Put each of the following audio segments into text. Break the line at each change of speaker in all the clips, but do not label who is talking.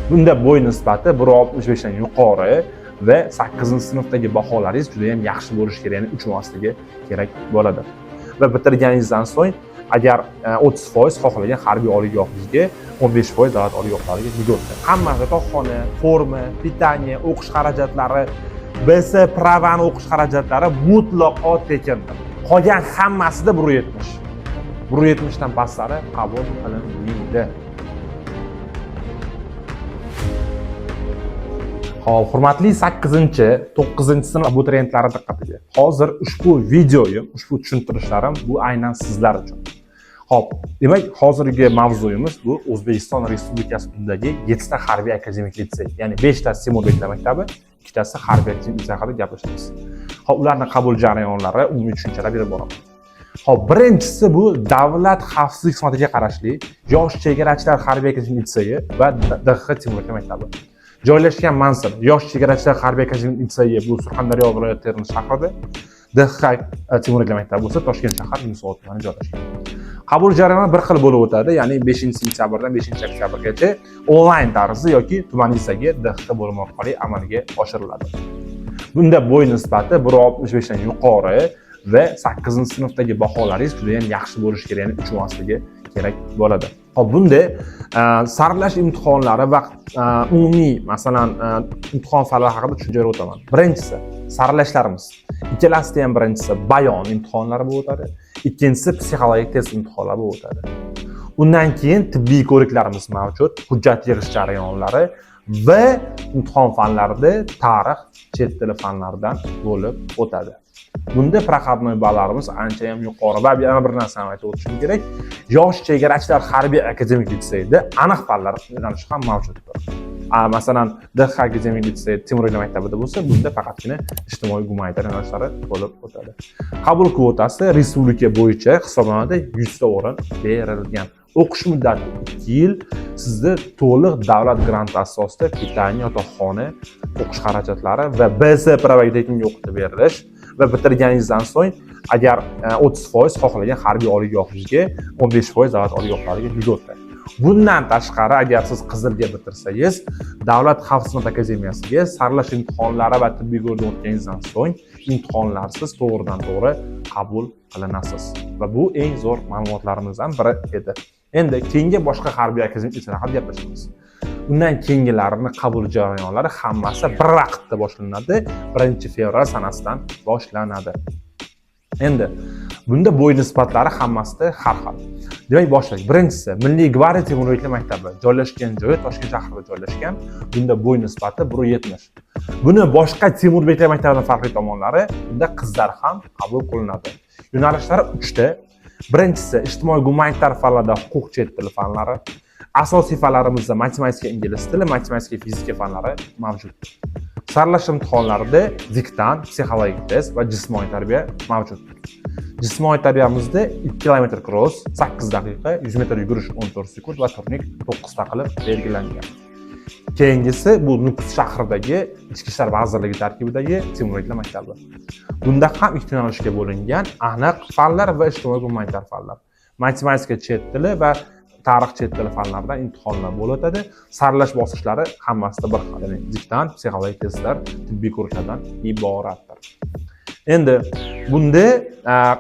Bunda bo'y nisbati 1.65 dan yuqori va 8-sinfdagi baholaringiz juda ham yaxshi bo'lishi kerak, ya'ni uchmasligi kerak bo'ladi. Va bitirganingizdan so'ng agar 30% xohlagan harbiy oliygohingizga, 15% davlat oliygohlariga lьгота. Hamma yotoqxona, forma, pitание, o'qish xarajatlari, BS pravani o'qish xarajatlari mutlaqo tekindir. Qolgan hammasida 170. 170 dan pastlari qabul qilinmaydi. Xo'p, hurmatli 8-9-sinf abituriyentlari diqqatiga. Hozir ushbu videoyim, ushbu tushuntirishlarim bu aynan sizlar uchun. Xo'p, demak, hozirgi mavzuyimiz bu O'zbekiston Respublikasidagi 7 ta harbiy akademik litsey, ya'ni 5 ta Timur Beklar maktabi, 2 tasi harbiy akademik litsey haqida gaplashamiz. Xo'p, ularning qabul jarayonlari, umumiy tushunchalar berib boraman. Xo'p, birinchisi bu davlat xavfsizlik xizmatiga qarashli Yosh chegarachilar harbiy akademik litseyi va DXX Timur Beklar maktabi. Joylashgan mansab Yosh chegarachilar harbiy akademik litseyi bu Surxondaryo viloyati Termiz shahrida, DXX Timur Beklar maktabi bo'lsa Toshkent shahar Yunusobod tumanida joylashgan. Qabul jarayoni bir xil bo'lib o'tadi, ya'ni 5-sentyabrdan 5-oktyabrgacha onlayn tarzda yoki tuman litseyga DXX bo'limi orqali amalga oshiriladi. Bunda bo'y nisbati 1.65 dan yuqori va 8-sinfdagi baholaringiz juda ham yaxshi bo'lishi kerak, ya'ni uchmasligi kerak bo'ladi. Hop, bunda saralash imtihonlari va umumiy, masalan, imtihon fanlari haqida tushunchalar o'taman. Birinchisi saralashlarimiz. Ikkalasida ham birinchisi bayon imtihonlari bo'lib o'tadi, ikkinchisi psixologik test imtihonlari bo'lib o'tadi. Undan keyin tibbiy ko'riklarimiz mavjud, hujjat yig'ish jarayonlari va imtihon fanlarida tarix, chet tili fanlaridan bo'lib o'tadi. Bunda proqatnoy ballarimiz ancha ham yuqori va yana bir narsani aytib o'tishim kerak. Yosh chegarachilar harbiy akademik litseyida aniq fanlar yo'nalishi ham mavjuddir. Masalan, DXX akademik litsey Timur Beklar maktabida bo'lsa, bunda faqatgina ijtimoiy gumanitar yo'nalishlari bo'lib o'tadi. Qabul kvotasi respublika bo'yicha hisoblanadi 100 ta o'rin berilgan. O'qish muddati 2 yil. Sizda to'liq davlat granti asosida pitание, yotoqxona, o'qish xarajatlari va BS pravaga tekinga o'qitib berilish va bitirganingizdan so'ng agar 30% xohlagan harbiy oliygohingizga, 15% davlat oliygohlariga lьгота. Bundan tashqari, agar siz Qizilga bitirsangiz, Davlat xavfsizlik akademiyasiga saralash imtihonlari va tibbiy ko'rikdan o'tganingizdan so'ng imtihonlarsiz to'g'ridan-to'g'ri qabul qilinasiz. Va bu eng zo'r ma'lumotlarimizdan biri edi. Endi keyingi boshqa harbiy akademik litseylar haqida gaplashamiz. Undan keyingilarini qabul jarayonlari hammasi bir vaqtda boshlanadi. 1-fevral sanasidan boshlanadi. Endi bunda bo'y nisbatlari hammasida har xil. Demak, boshlaylik. Birinchisi, Milliy gvardiya Timur Beklar maktabi joylashgan joyi Toshkent shahrida joylashgan. Bunda bo'y nisbati 1.70. Buni boshqa Timur Beklar maktabidan farqli tomonlari, bunda qizlar ham qabul qilinadi. Yo'nalishlari 3 ta. Birinchisi, ijtimoiy gumanitar fanlarda huquq, chet tili fanlari. Asosiy fanlarimizda matematika, ingliz tili, matematika, fizika fanlari mavjud. Saralash imtihonlarida diktant, psixologik test va jismoniy tarbiya mavjud. Jismoniy tarbiyamizda 2 km cross, 8 daqiqa, 100 metr yugurish 14 sekund va turnik 9 ta qilib belgilangan. Keyingisi bu Nukus shahridagi Ichki ishlar vazirligi tarkibidagi Timur Beklar maktabi. Bunda ham 2 yo'nalishga bo'lingan aniq fanlar va ijtimoiy gumanitar fanlar. Matematika, chet tili va tarix, chet tili fanlaridan imtihonlar bo'lib o'tadi. Saralash bosqichlari hammasida bir xil, ya'ni diktant, psixologik testlar, tibbiy ko'riklardan iboratdir. Endi bunda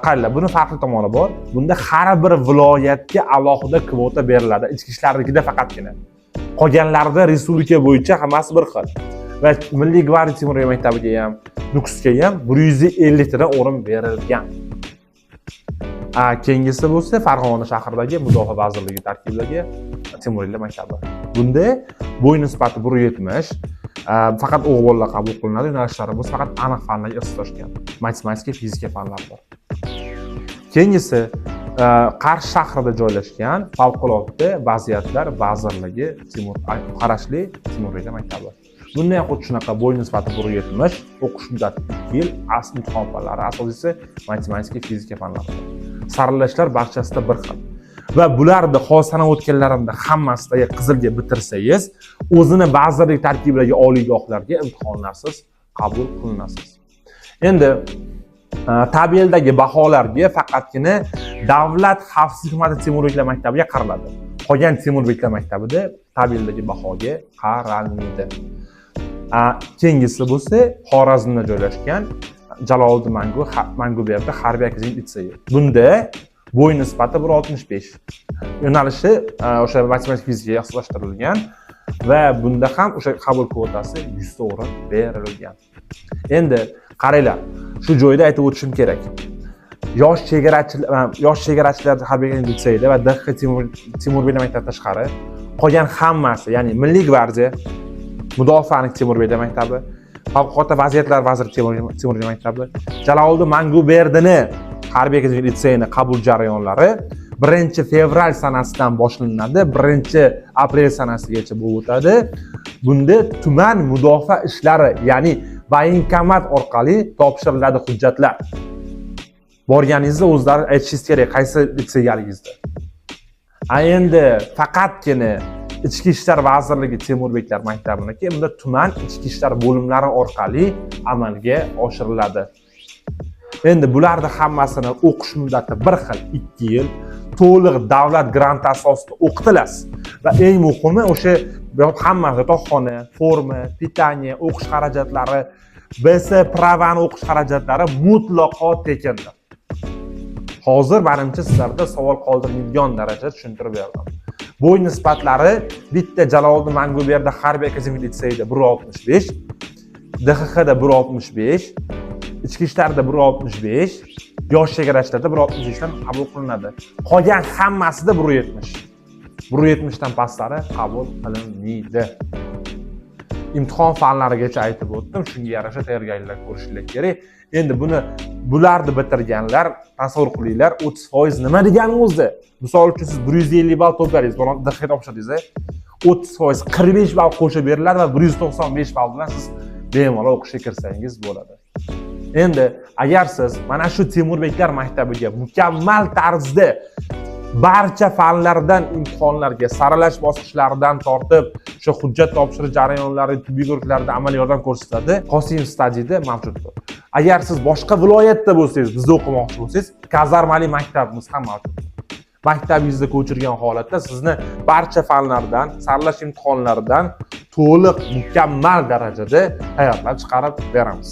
qanday? Buni farqli tomoni bor. Bunda har bir viloyatga alohida kvota beriladi. Ichki ishlarnikida faqatgina. Qolganlarida respublika bo'yicha hammasi bir xil. Va Milliy gvardiya Timur Beklar maktabiga ham, Nukusga ham 150 tadan o'rin berilgan. Keyingisi bo'lsa Farg'ona shahridagi Mudofaa vazirligi tarkibidagi Timur Beklar maktabi. Bunda bo'y nisbati 1.70, faqat o'g'illar qabul qilinadi. Yo'nalishlarimiz faqat aniq fanlarga ixtisoslashgan. Matematika, fizika fanlaridir. Keyingisi Qarshi shahrida joylashgan Favqulodda vaziyatlar vazirligi qarashli Timur Beklar maktabi. Bunda ham xuddi shunaqa bo'y nisbati 1.70, o'qish muddati 2 yil, imtihon fanlari asosiysi matematika, fizika fanlari. Saralashlar barchasida bir xil. Va bularni hozir sanab o'tganlarimda hammasidagi Qizilga bitirsangiz, o'zini vazirlik tarkibidagi oliygohlarga imtihonlarsiz qabul qilinasiz. Endi tabelidagi baholarga faqatgina Davlat xavfsizlik xizmati Timur Beklar maktabiga qariladi. qolgan Temurbeklar maktabida tabildagi bahoga qaralmaydi. Keyingisi bo'lsa Xorazmda joylashgan Jaloliddin Manguberdi harbiy akademik litseyi. Bunda bo'y nisbati 1.65. Yo'nalishi o'sha matematik fizikaga ixtisoslashtirilgan va bunda ham o'sha qabul kvotasi 100 ta o'rin berilgan. Endi qaranglar, shu joyda aytib o'tishim kerak. Yosh chegarachilar harbiy akademik litseyida va DXX Temurbeklar maktabidan tashqari qolgan hammasi, ya'ni Milliy gvardiya, Mudofaaning Temurbeklar maktabi, Favqulodda vaziyatlar vaziri Temurbeklar maktabi, Jaloliddin Manguberdining harbiy akademik litseyini qabul jarayonlari 1-fevral sanasidan boshlanadi, 1-aprel sanasigacha bo'lib o'tadi. Bunda tuman mudofaa ishlari, ya'ni voyinkomat orqali topshiriladi hujjatlar. Borganingizda o'zlari aytishingiz kerak, qaysi litseygaligingizda. Endi faqatgina Ichki ishlar vazirligi Temurbeklar maktabiniki bunda tuman ichki ishlar bo'limlari orqali amalga oshiriladi. Endi bularning hammasini o'qish muddati 1 xil 2 yil, to'liq davlat granti asosida o'qitilasiz va eng muhimi o'sha hammasi yotoqxona, forma, pitaniya, o'qish xarajatlari, BS pravani o'qish xarajatlari mutlaqo tekindir. Hozir menimcha sizlarda savol qoldirmaydigan darajada tushuntirib berdim. Bo'y nisbatlari bitta Jaloliddin Manguberdi harbiy akademik litseyida 1.65, DXXda 1.65, ichki ishlarda 1.65, yosh chegarachilarda 1.65 dan qabul qilinadi. Qolgan hammasida 1.70. 1.70 dan pastlari qabul qilinmaydi. Imtihon fanlarigacha aytib o'tdim, shunga yarasha tayyorgarliklar ko'rishinglar kerak. Endi bularni bitirganlar, tasavvur qilinglar, 30% nima degani o'zi? Misol uchun siz 150 ball to'pladingiz, buni DXX topshirdingiz, 30% 45 ball qo'shib beriladi va 195 ball bilan siz bemalol o'qishga kirsangiz bo'ladi. Endi agar siz mana shu Temurbeklar maktabiga mukammal tarzda barcha fanlardan imtihonlarga saralash bosqichlaridan tortib, o'sha hujjat topshirish jarayonlari, tibbiy ko'riklarda amaliy yordam ko'rsatadi, Qosim stadiyada mavjuddir. Agar siz boshqa viloyatda bo'lsangiz, bizda o'qimoqchi bo'lsangiz, kazarmali maktabimiz ham mavjud. Maktabingizda ko'chirgan holatda sizni barcha fanlardan, saralash imtihonlaridan to'liq mukammal darajada tayyorlab chiqarib beramiz.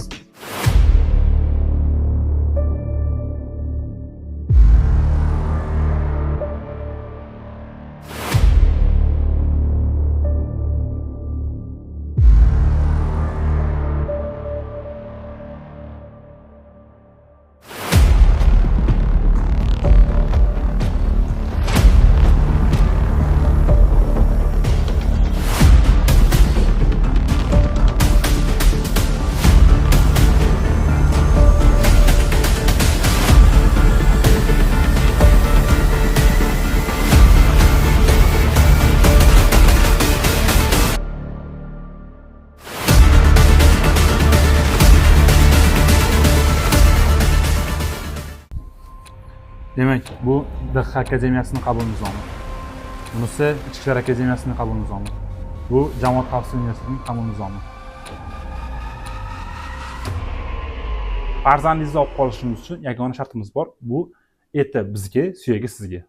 Demak, bu DXX akademiyasining qabul nizomi. Bunisi Ichki ishlar akademiyasining qabul nizomi. Bu Jamoat xavfsizligi universitetining qabul nizomi. Farzandingizni olib qolishimiz uchun yagona shartimiz bor. Bu eti bizga, suyagi sizga.